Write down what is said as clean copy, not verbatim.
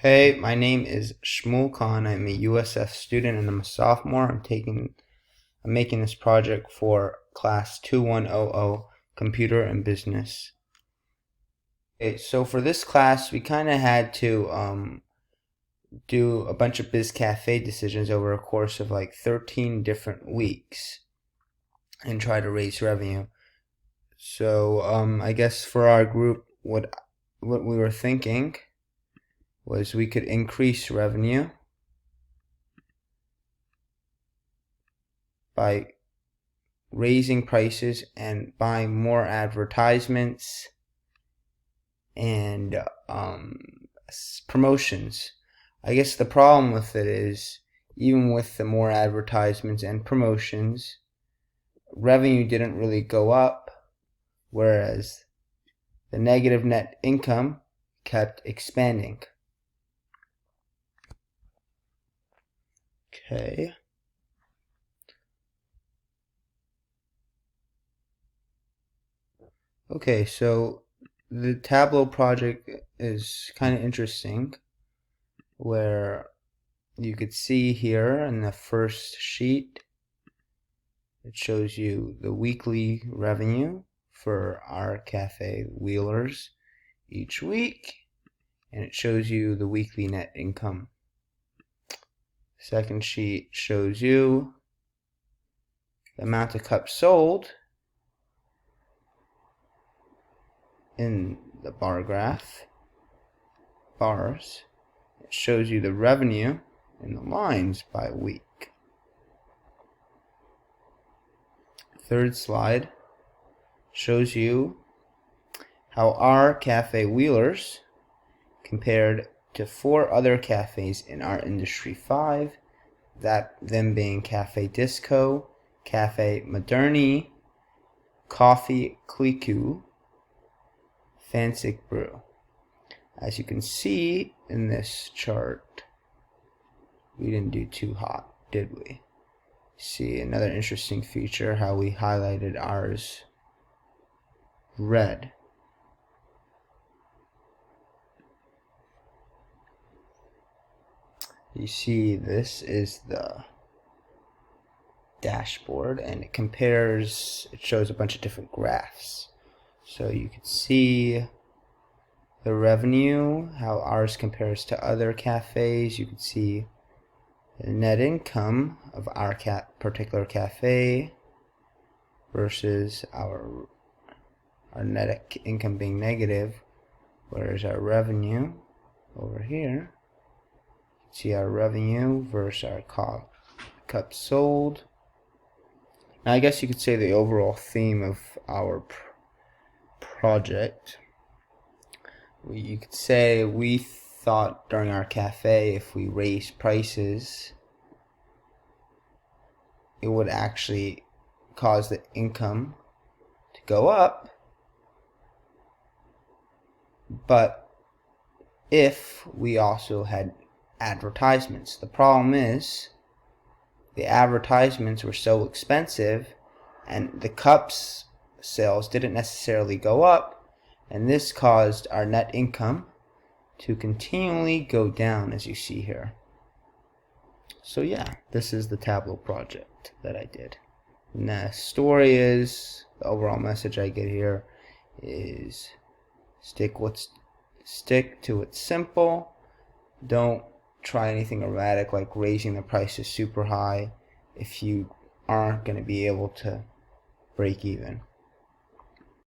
Hey, my name is Shmuel Khan. I'm a USF student and I'm a sophomore. I'm making this project for class 2100 Computer and Business. Okay, so for this class, we kind of had to do a bunch of BizCafe decisions over a course of like 13 different weeks and try to raise revenue. So I guess for our group, what we were thinking was we could increase revenue by raising prices and buying more advertisements and promotions. I guess the problem with it is, even with the more advertisements and promotions, revenue didn't really go up, whereas the negative net income kept expanding. Okay. Okay, so the Tableau project is kind of interesting, where you could see here in the first sheet, it shows you the weekly revenue for our cafe wheelers each week, and it shows you the weekly net income. Second sheet shows you the amount of cups sold in the bar graph, bars. It shows you the revenue in the lines by week. Third slide shows you how our cafe wheelers compared to 4 other cafes in our industry 5, that them being Cafe Disco, Cafe Moderni, Coffee Clique, Fancy Brew. As you can see in this chart, we didn't do too hot, did we? See another interesting feature, how we highlighted ours red. You see, this is the dashboard, and it shows a bunch of different graphs. So you can see the revenue, how ours compares to other cafes. You can see the net income of our particular cafe versus our net income being negative, whereas our revenue over here, see our revenue versus our cups sold. Now, I guess you could say the overall theme of our project, you could say we thought during our cafe, if we raised prices, it would actually cause the income to go up. But if we also had advertisements, the problem is the advertisements were so expensive and the cups sales didn't necessarily go up, and this caused our net income to continually go down, as you see here. So yeah, this is the Tableau project that I did. And the story is, the overall message I get here is stick to what's simple. Don't try anything erratic like raising the prices super high if you aren't going to be able to break even.